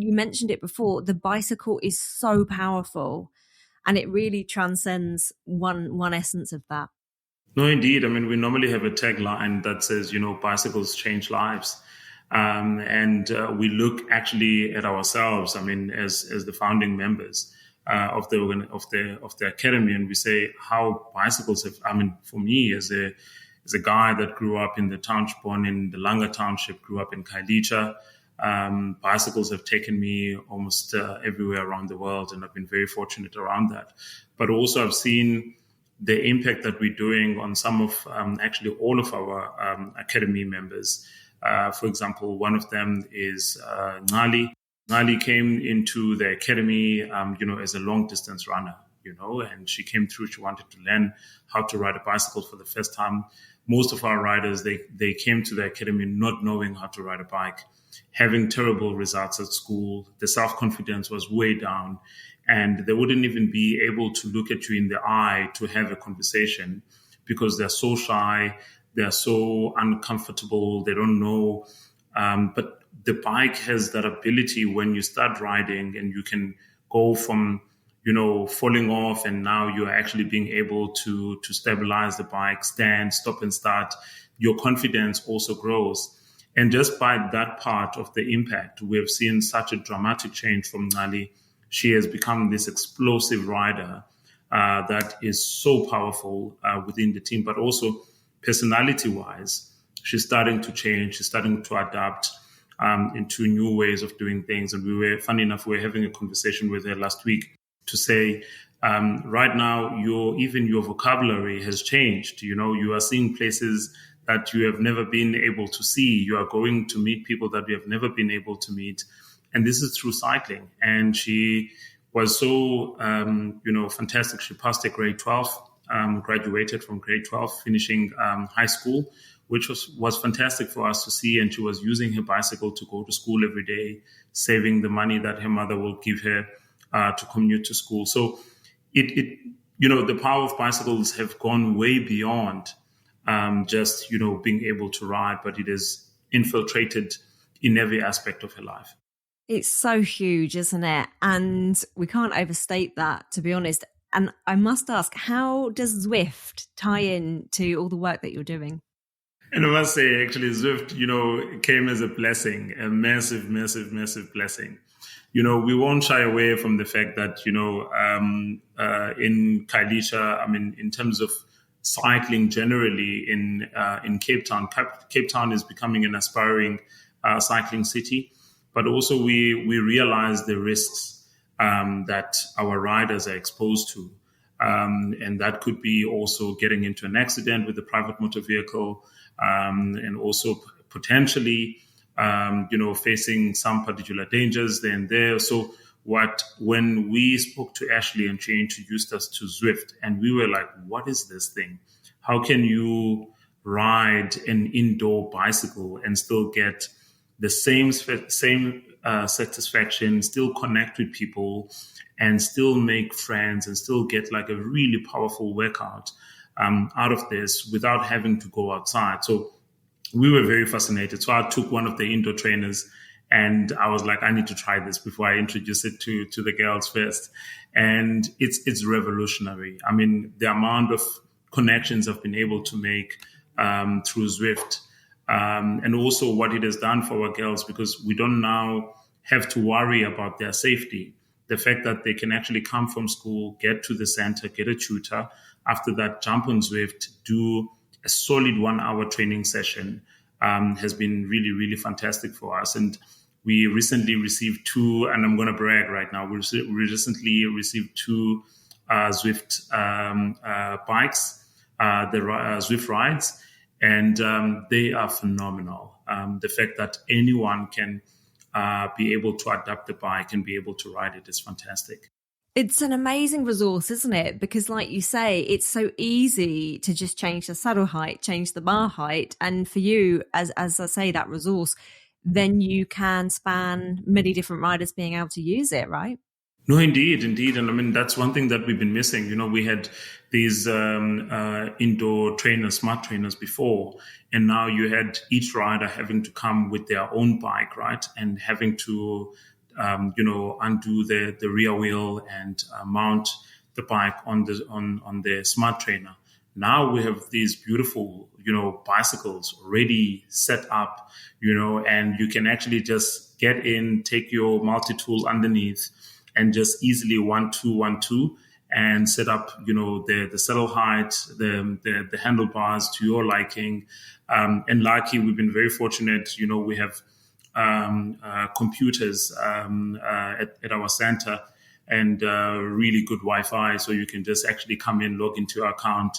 [SPEAKER 1] you mentioned it before, the bicycle is so powerful, and it really transcends one essence of that.
[SPEAKER 6] No, indeed. We normally have a tagline that says, bicycles change lives. And we look actually at ourselves, as the founding members of the academy, and we say how bicycles have. For me, as a guy that grew up in the township, born in the Langa township, grew up in Khaltsha, bicycles have taken me almost everywhere around the world, and I've been very fortunate around that. But also, I've seen the impact that we're doing on some of actually all of our academy members. For example, one of them is Mihle. Mihle came into the academy, as a long distance runner, and she came through. She wanted to learn how to ride a bicycle for the first time. Most of our riders, they came to the academy not knowing how to ride a bike, having terrible results at school. The self-confidence was way down, and they wouldn't even be able to look at you in the eye to have a conversation because they're so shy. They're so uncomfortable. They don't know. But the bike has that ability when you start riding, and you can go from, falling off, and now you're actually being able to stabilize the bike, stand, stop and start. Your confidence also grows. And just by that part of the impact, we have seen such a dramatic change from Mihle. She has become this explosive rider that is so powerful within the team, but also personality-wise, she's starting to change. She's starting to adapt into new ways of doing things. And funny enough, we were having a conversation with her last week to say, right now, your vocabulary has changed. You are seeing places that you have never been able to see. You are going to meet people that you have never been able to meet. And this is through cycling. And she was so, fantastic. She passed her grade 12. Graduated from grade 12, finishing high school, which was fantastic for us to see. And she was using her bicycle to go to school every day, saving the money that her mother will give her to commute to school. So the power of bicycles have gone way beyond just, being able to ride, but it has infiltrated in every aspect of her life.
[SPEAKER 1] It's so huge, isn't it? And we can't overstate that, to be honest. And I must ask, how does Zwift tie in to all the work that you're doing?
[SPEAKER 6] And I must say, actually, Zwift, came as a blessing, a massive, massive, massive blessing. We won't shy away from the fact that, in Khaltsha, in terms of cycling generally in Cape Town, Cape Town is becoming an aspiring cycling city. But also we realize the risks that our riders are exposed to. And that could be also getting into an accident with a private motor vehicle, and also potentially, facing some particular dangers there and there. So when we spoke to Ashleigh and she introduced us to Zwift, and we were like, what is this thing? How can you ride an indoor bicycle and still get the same satisfaction, still connect with people, and still make friends, and still get like a really powerful workout out of this without having to go outside? So we were very fascinated. So I took one of the indoor trainers, and I was like, I need to try this before I introduce it to the girls first. And it's revolutionary. I mean, the amount of connections I've been able to make through Zwift, and also what it has done for our girls, because we don't now have to worry about their safety. The fact that they can actually come from school, get to the center, get a tutor, after that jump on Zwift, do a solid 1 hour training session, has been really, really fantastic for us. And we recently received 2, and I'm going to brag right now, we recently received 2 Zwift bikes, the Zwift rides, and they are phenomenal. The fact that anyone can be able to adapt the bike and be able to ride it is fantastic.
[SPEAKER 1] It's an amazing resource, isn't it? Because like you say, it's so easy to just change the saddle height, change the bar height. And for you, as I say, that resource, then you can span many different riders being able to use it, right?
[SPEAKER 6] No, indeed. And I mean, that's one thing that we've been missing. We had these indoor trainers, smart trainers before, and now you had each rider having to come with their own bike, right? And having to, undo the rear wheel and mount the bike on the smart trainer. Now we have these beautiful, bicycles already set up, and you can actually just get in, take your multi-tool underneath, and just easily 1-2-1-2 and set up, the saddle height, the handlebars to your liking. And lucky, we've been very fortunate. We have computers at our center, and really good Wi-Fi, so you can just actually come in, log into your account,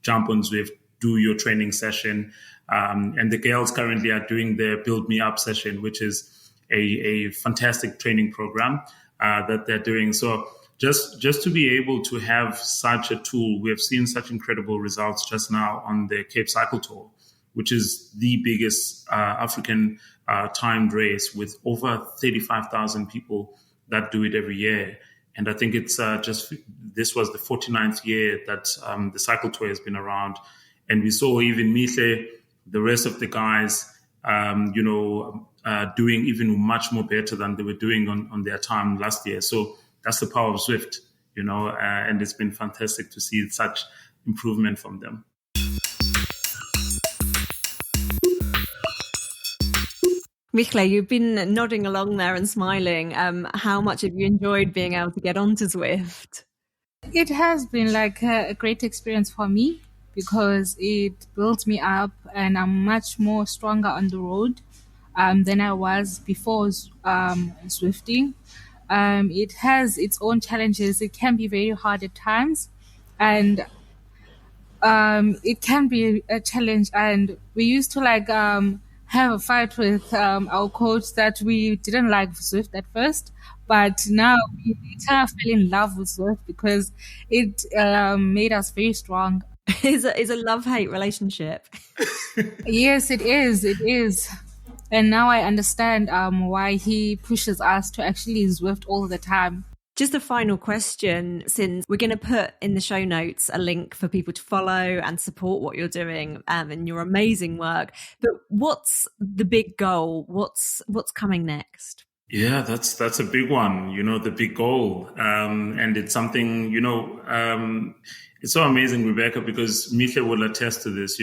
[SPEAKER 6] jump on Zwift, do your training session. And the girls currently are doing their Build Me Up session, which is a fantastic training program that they're doing. So just to be able to have such a tool, we have seen such incredible results just now on the Cape Cycle Tour, which is the biggest African timed race with over 35,000 people that do it every year. And I think it's this was the 49th year that the cycle tour has been around. And we saw even Mihle, the rest of the guys, doing even much more better than they were doing on their time last year. So that's the power of Zwift, and it's been fantastic to see such improvement from them.
[SPEAKER 1] Mihle, you've been nodding along there and smiling. How much have you enjoyed being able to get onto Zwift?
[SPEAKER 7] It has been like a great experience for me because it built me up and I'm much more stronger on the road than I was before Zwifting. It has its own challenges. It can be very hard at times, and it can be a challenge. And we used to have a fight with our coach that we didn't like Zwift at first, but now we kind of fell in love with Zwift because it made us very strong.
[SPEAKER 1] It's a love-hate relationship.
[SPEAKER 7] Yes, it is. It is. And now I understand why he pushes us to actually Zwift all the time.
[SPEAKER 1] Just a final question, since we're going to put in the show notes a link for people to follow and support what you're doing and your amazing work. But what's the big goal? What's coming next?
[SPEAKER 6] Yeah, that's a big one, the big goal. And it's something, it's so amazing, Rebecca, because Mihle will attest to this.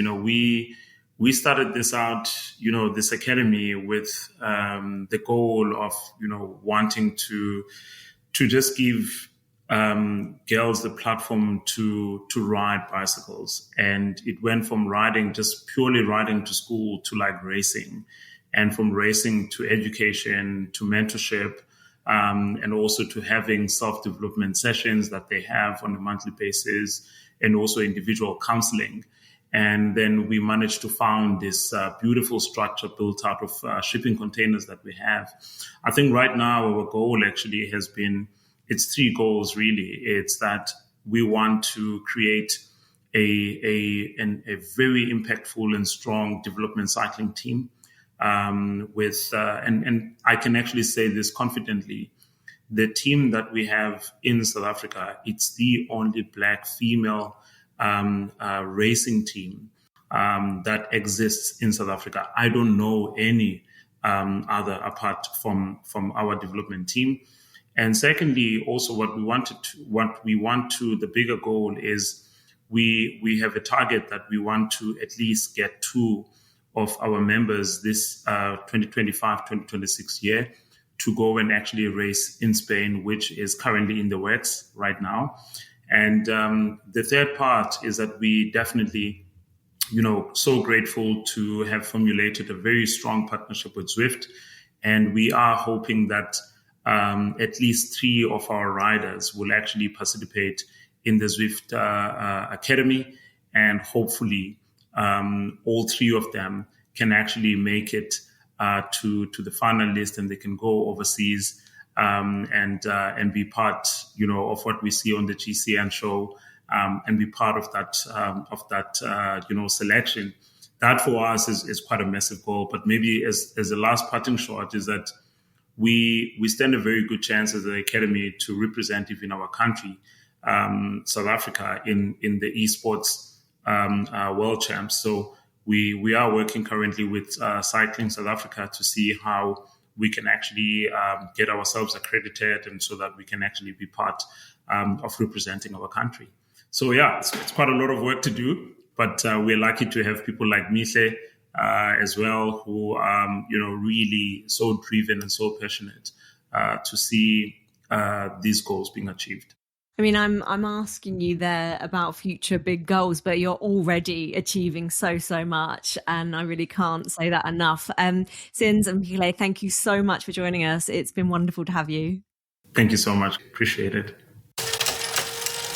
[SPEAKER 6] We started this out, this academy with the goal of, wanting to just give girls the platform to ride bicycles. And it went from just purely riding to school to racing, and from racing to education to mentorship, and also to having self-development sessions that they have on a monthly basis, and also individual counseling. And then we managed to found this beautiful structure built out of shipping containers that we have. I think right now our goal actually has been, it's 3 goals really. It's that we want to create a very impactful and strong development cycling team with and I can actually say this confidently. The team that we have in South Africa, it's the only Black female racing team that exists in South Africa. I don't know any other apart from our development team. And secondly, also what we want to, the bigger goal is we have a target that we want to at least get 2 of our members this 2025-2026 year to go and actually race in Spain, which is currently in the works right now. And the third part is that we definitely, so grateful to have formulated a very strong partnership with Zwift. And we are hoping that at least 3 of our riders will actually participate in the Zwift Academy. And hopefully all 3 of them can actually make it to the final list, and they can go overseas and be part, of what we see on the GCN show, and be part of that selection. That for us is quite a massive goal. But maybe as a last parting shot is that we stand a very good chance as an academy to represent even our country, South Africa, in the esports world champs. So we are working currently with Cycling South Africa to see how we can actually get ourselves accredited, and so that we can actually be part of representing our country. So yeah, it's quite a lot of work to do, but we're lucky to have people like Mihle as well, who really so driven and so passionate to see these goals being achieved.
[SPEAKER 1] I mean, I'm asking you there about future big goals, but you're already achieving so much, and I really can't say that enough. Sins and Mihle, thank you so much for joining us. It's been wonderful to have you.
[SPEAKER 6] Thank you so much. Appreciate it.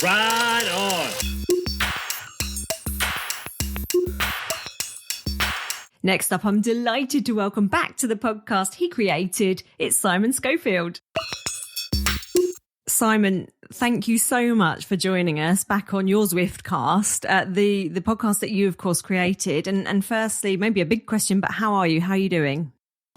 [SPEAKER 4] Ride on.
[SPEAKER 1] Next up, I'm delighted to welcome back to the podcast he created. It's Simon Schofield. Simon, thank you so much for joining us back on your Zwiftcast, the podcast that you, of course, created. And firstly, maybe a big question, but how are you? How are you doing?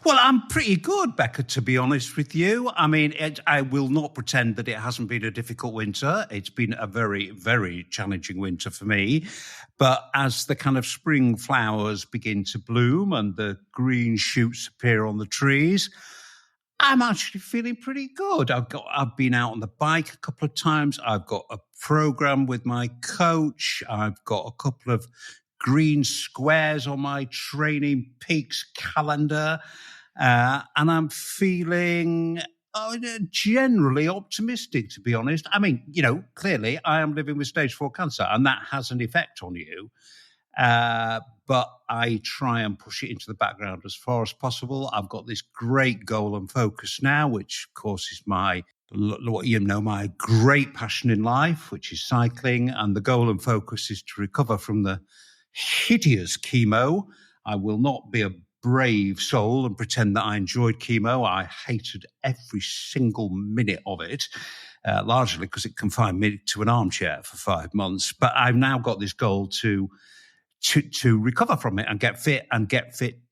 [SPEAKER 8] Well, I'm pretty good, Becca, to be honest with you. I mean, I will not pretend that it hasn't been a difficult winter. It's been a very, very challenging winter for me. But as the kind of spring flowers begin to bloom and the green shoots appear on the trees, I'm actually feeling pretty good. I've been out on the bike a couple of times. I've got a program with my coach. I've got a couple of green squares on my Training Peaks calendar. And I'm feeling generally optimistic, to be honest. I mean, clearly I am living with stage 4 cancer, and that has an effect on you. But I try and push it into the background as far as possible. I've got this great goal and focus now, which, of course, is my great passion in life, which is cycling. And the goal and focus is to recover from the hideous chemo. I will not be a brave soul and pretend that I enjoyed chemo. I hated every single minute of it, largely because it confined me to an armchair for 5 months. But I've now got this goal to recover from it and get fit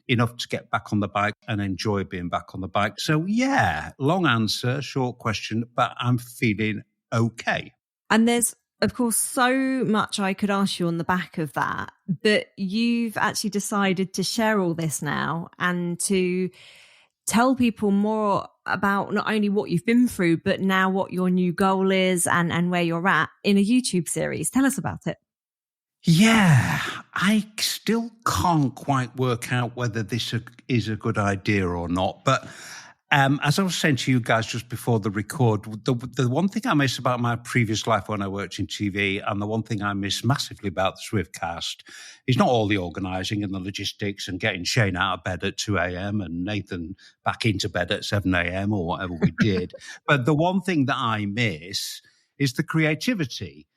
[SPEAKER 8] enough to get back on the bike and enjoy being back on the bike. So yeah, long answer, short question, but I'm feeling okay.
[SPEAKER 1] And there's, of course, so much I could ask you on the back of that, but you've actually decided to share all this now and to tell people more about not only what you've been through, but now what your new goal is and where you're at in a YouTube series. Tell us about it.
[SPEAKER 8] Yeah, I still can't quite work out whether this is a good idea or not, but As I was saying to you guys just before the record, the one thing I miss about my previous life when I worked in TV, and the one thing I miss massively about the Zwiftcast, is not all the organising and the logistics and getting Shane out of bed at 2 a.m. and Nathan back into bed at 7 a.m. or whatever we did. But the one thing that I miss is the creativity.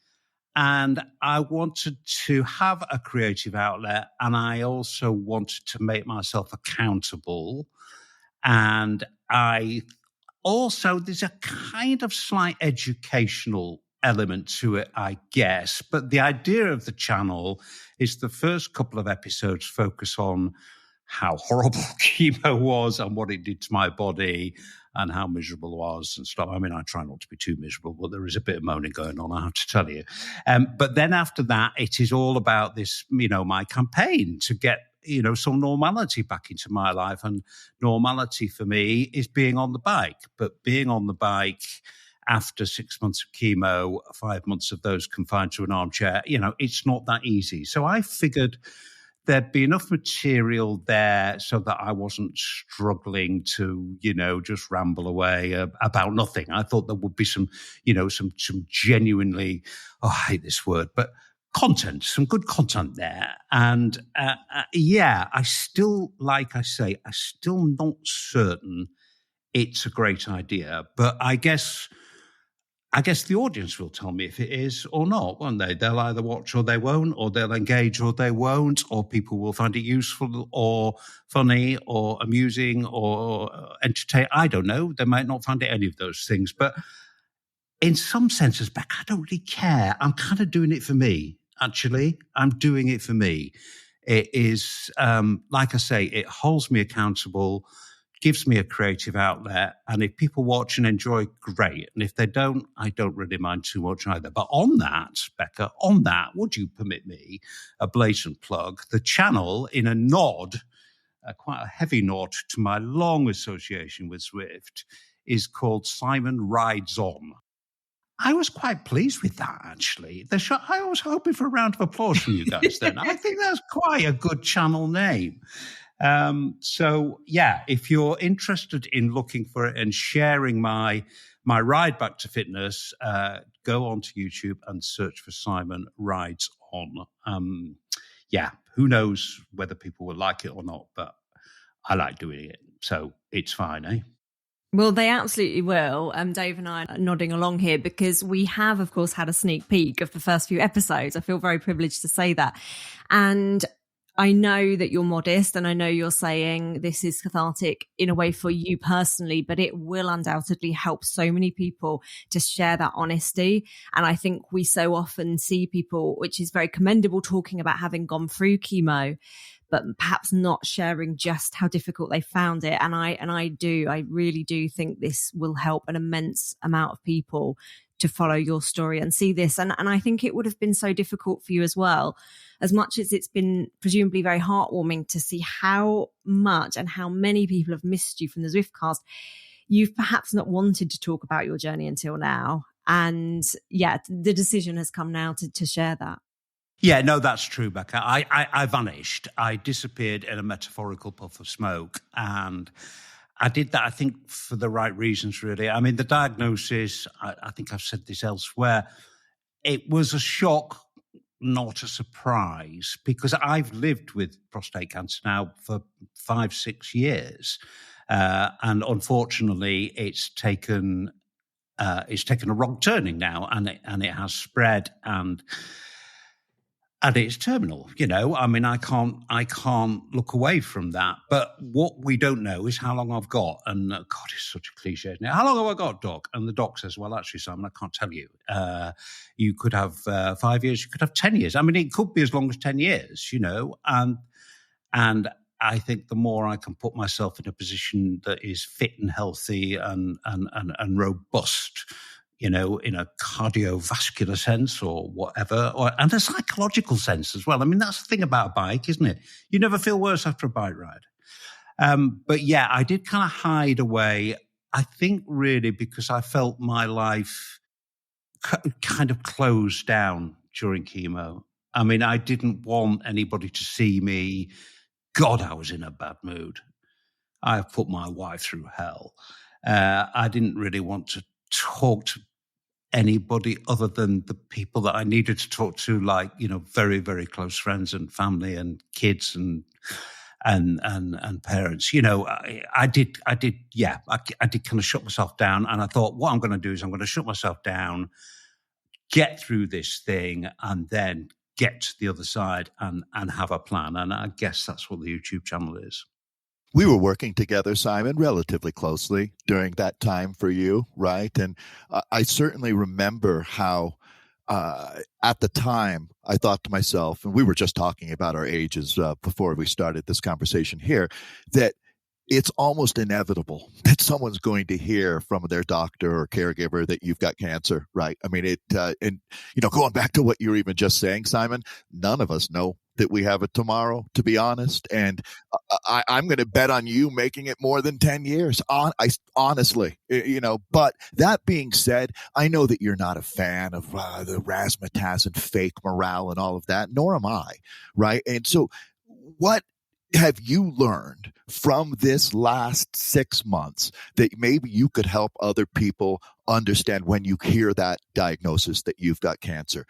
[SPEAKER 8] And I wanted to have a creative outlet, and I also wanted to make myself accountable. And I also, there's a kind of slight educational element to it, I guess. But the idea of the channel is the first couple of episodes focus on how horrible chemo was and what it did to my body and how miserable it was and stuff. I mean, I try not to be too miserable, but there is a bit of moaning going on, I have to tell you. But then after that, it is all about this, my campaign to get some normality back into my life. And normality for me is being on the bike. But being on the bike after 6 months of chemo, 5 months of those confined to an armchair, it's not that easy. So I figured there'd be enough material there so that I wasn't struggling to, just ramble away about nothing. I thought there would be some genuinely, I hate this word, but content, some good content there. And I still, like I say, I'm still not certain it's a great idea. But I guess the audience will tell me if it is or not, won't they? They'll either watch or they won't, or they'll engage or they won't, or people will find it useful or funny or amusing or entertaining. I don't know. They might not find it any of those things. But in some senses, Beck, I don't really care. I'm kind of doing it for me. Actually, I'm doing it for me. It is, like I say, it holds me accountable, gives me a creative outlet. And if people watch and enjoy, great. And if they don't, I don't really mind too much either. But on that, Becca, would you permit me a blatant plug? The channel, in a nod, quite a heavy nod to my long association with Zwift, is called Simon Rides On. I was quite pleased with that, actually. I was hoping for a round of applause from you guys then. I think that's quite a good channel name. If you're interested in looking for it and sharing my ride back to fitness, go onto YouTube and search for Simon Rides On. Who knows whether people will like it or not, but I like doing it, so it's fine, eh?
[SPEAKER 1] Well, they absolutely will. Dave and I are nodding along here because we have, of course, had a sneak peek of the first few episodes. I feel very privileged to say that. And I know that you're modest and I know you're saying this is cathartic in a way for you personally, but it will undoubtedly help so many people to share that honesty. And I think we so often see people, which is very commendable, talking about having gone through chemo, but perhaps not sharing just how difficult they found it. And I really do think this will help an immense amount of people to follow your story and see this. And I think it would have been so difficult for you as well, as much as it's been presumably very heartwarming to see how much and how many people have missed you from the Zwiftcast. You've perhaps not wanted to talk about your journey until now. And the decision has come now to share that.
[SPEAKER 8] Yeah, no, that's true, Becca. I vanished. I disappeared in a metaphorical puff of smoke. And I did that, I think, for the right reasons, really. I mean, the diagnosis, I think I've said this elsewhere, it was a shock, not a surprise, because I've lived with prostate cancer now for 5-6 years. And unfortunately, it's taken a wrong turning now, and it has spread, and it's terminal, I mean, I can't look away from that. But what we don't know is how long I've got. And God, it's such a cliche, isn't it? How long have I got, Doc? And the doc says, well, actually, Simon, I can't tell you. You could have 5 years, you could have 10 years. I mean, it could be as long as 10 years, and I think the more I can put myself in a position that is fit and healthy and robust, in a cardiovascular sense or whatever, and a psychological sense as well. I mean, that's the thing about a bike, isn't it? You never feel worse after a bike ride. But I did kind of hide away, I think really because I felt my life kind of closed down during chemo. I mean, I didn't want anybody to see me. God, I was in a bad mood. I've put my wife through hell. I didn't really want to talk to anybody other than the people that I needed to talk to, like, very, very close friends and family and kids and parents. I did kind of shut myself down, and I thought, what I'm going to do is I'm going to shut myself down, get through this thing, and then get to the other side and have a plan. And I guess that's what the YouTube channel is.
[SPEAKER 3] We were working together, Simon, relatively closely during that time for you, right? And I certainly remember how at the time I thought to myself, and we were just talking about our ages before we started this conversation here, that it's almost inevitable that someone's going to hear from their doctor or caregiver that you've got cancer, right? I mean, going back to what you were even just saying, Simon, none of us know that we have it tomorrow, to be honest. And I'm going to bet on you making it more than 10 years, honestly, But that being said, I know that you're not a fan of the razzmatazz and fake morale and all of that, nor am I, right? And so what have you learned from this last 6 months that maybe you could help other people understand when you hear that diagnosis that you've got cancer?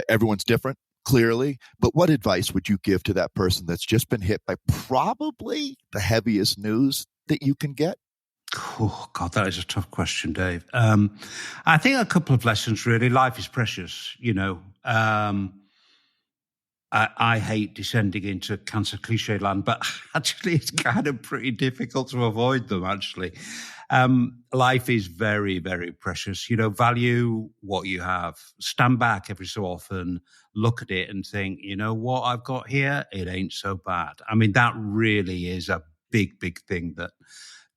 [SPEAKER 3] Everyone's different, clearly, but what advice would you give to that person that's just been hit by probably the heaviest news that you can get?
[SPEAKER 8] Oh, God, that is a tough question, Dave. I think a couple of lessons, really. Life is precious, I hate descending into cancer cliche land, but actually it's kind of pretty difficult to avoid them, actually. Life is very, very precious. Value what you have. Stand back every so often, look at it and think, what I've got here, it ain't so bad. I mean, that really is a big, big thing that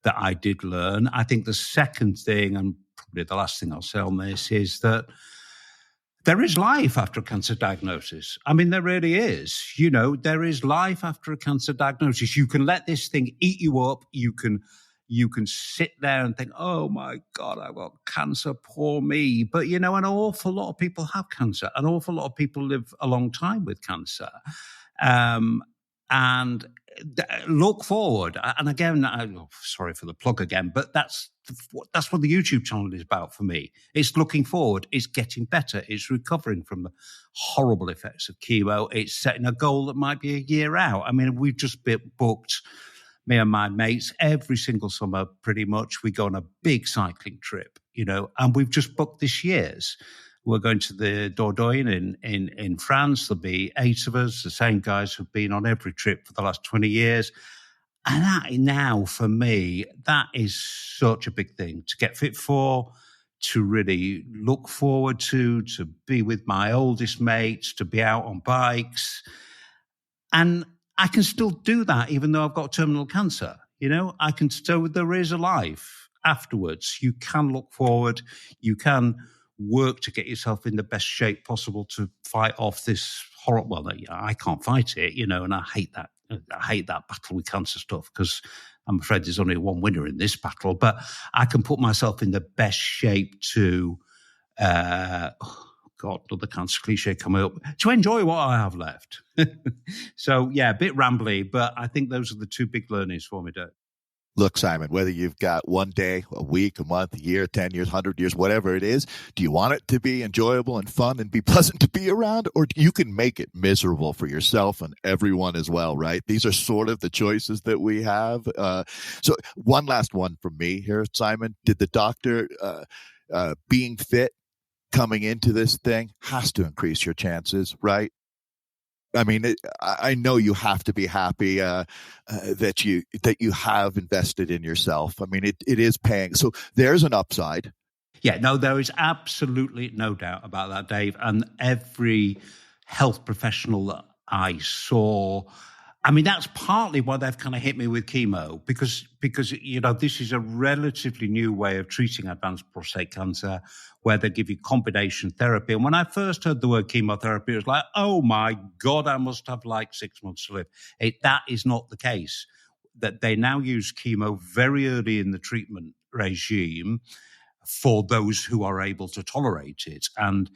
[SPEAKER 8] I did learn. I think the second thing, and probably the last thing I'll say on this, is that there is life after a cancer diagnosis. I mean, there really is. There is life after a cancer diagnosis. You can let this thing eat you up. You can sit there and think, oh my God, I've got cancer, poor me. But, an awful lot of people have cancer. An awful lot of people live a long time with cancer. And look forward. And again, sorry for the plug again, but that's what the YouTube channel is about for me. It's looking forward. It's getting better. It's recovering from the horrible effects of chemo. It's setting a goal that might be a year out. I mean, we've just booked, me and my mates, every single summer, pretty much. We go on a big cycling trip, and we've just booked this year's. We're going to the Dordogne in France. There'll be 8 of us, the same guys who've been on every trip for the last 20 years. And that now, for me, that is such a big thing to get fit for, to really look forward to be with my oldest mates, to be out on bikes. And I can still do that even though I've got terminal cancer. I can still, there is a life afterwards. You can look forward. You can work to get yourself in the best shape possible to fight off this horrible. Well, I can't fight it, and I hate that. I hate that battle with cancer stuff because I'm afraid there's only one winner in this battle. But I can put myself in the best shape to, another cancer cliche coming up, to enjoy what I have left. So, yeah, a bit rambly, but I think those are the two big learnings for me, Dave.
[SPEAKER 3] Look, Simon, whether you've got one day, a week, a month, a year, 10 years, 100 years, whatever it is, do you want it to be enjoyable and fun and be pleasant to be around? Or you can make it miserable for yourself and everyone as well, right? These are sort of the choices that we have. So one last one from me here, Simon. Did the doctor, being fit coming into this thing has to increase your chances, right? I mean, I know you have to be happy that you have invested in yourself. I mean, it is paying. So there's an upside.
[SPEAKER 8] Yeah, no, there is absolutely no doubt about that, Dave. And every health professional that I saw, I mean, that's partly why they've kind of hit me with chemo, because this is a relatively new way of treating advanced prostate cancer, where they give you combination therapy. And when I first heard the word chemotherapy, it was like, oh my God, I must have like 6 months to live. That is not the case. That they now use chemo very early in the treatment regime for those who are able to tolerate it. And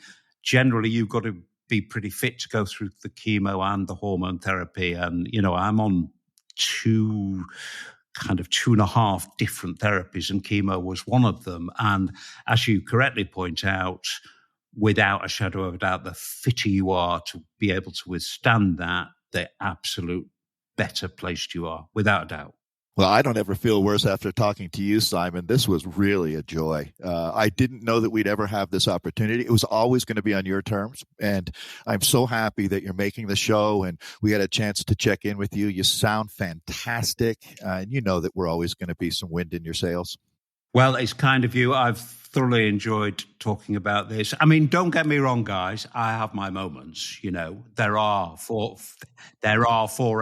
[SPEAKER 8] generally, you've got to be pretty fit to go through the chemo and the hormone therapy. And, I'm on 2 kind of 2.5 different therapies, and chemo was one of them. And as you correctly point out, without a shadow of a doubt, the fitter you are to be able to withstand that, the absolute better placed you are, without a doubt.
[SPEAKER 3] Well, I don't ever feel worse after talking to you, Simon. This was really a joy. I didn't know that we'd ever have this opportunity. It was always going to be on your terms. And I'm so happy that you're making the show and we had a chance to check in with you. You sound fantastic. And you know that we're always going to be some wind in your sails.
[SPEAKER 8] Well, it's kind of you. I've thoroughly enjoyed talking about this. I mean, don't get me wrong, guys. I have my moments. You know, there are 4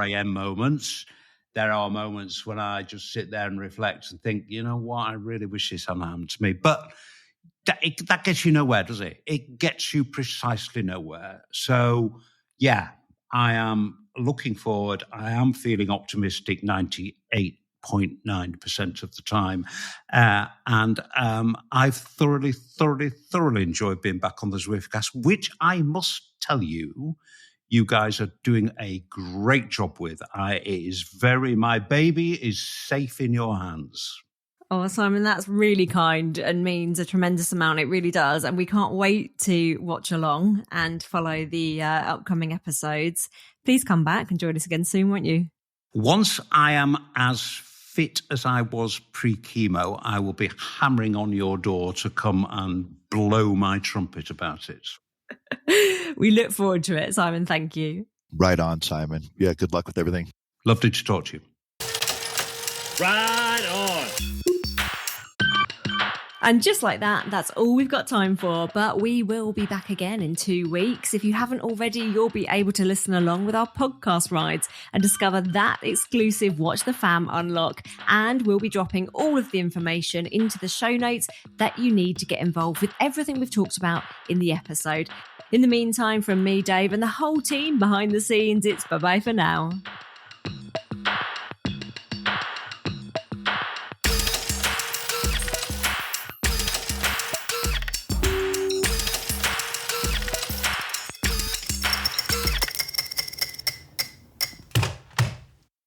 [SPEAKER 8] a.m. moments. There are moments when I just sit there and reflect and think, you know what, I really wish this hadn't happened to me. But that gets you nowhere, does it? It gets you precisely nowhere. So, yeah, I am looking forward. I am feeling optimistic 98.9% of the time. And I've thoroughly enjoyed being back on the Zwiftcast, which I must tell you, you guys are doing a great job with. My baby is safe in your hands.
[SPEAKER 1] Oh, Simon, that's really kind and means a tremendous amount. It really does. And we can't wait to watch along and follow the upcoming episodes. Please come back and join us again soon, won't you? Once
[SPEAKER 8] I am as fit as I was pre-chemo, I will be hammering on your door to come and blow my trumpet about it.
[SPEAKER 1] We look forward to it, Simon. Thank you.
[SPEAKER 3] Right on, Simon. Yeah, good luck with everything.
[SPEAKER 8] Lovely to talk to you.
[SPEAKER 4] Right on.
[SPEAKER 1] And just like that, that's all we've got time for. But we will be back again in 2 weeks. If you haven't already, you'll be able to listen along with our podcast rides and discover that exclusive Watch the Fam unlock. And we'll be dropping all of the information into the show notes that you need to get involved with everything we've talked about in the episode. In the meantime, from me, Dave, and the whole team behind the scenes, it's bye-bye for now.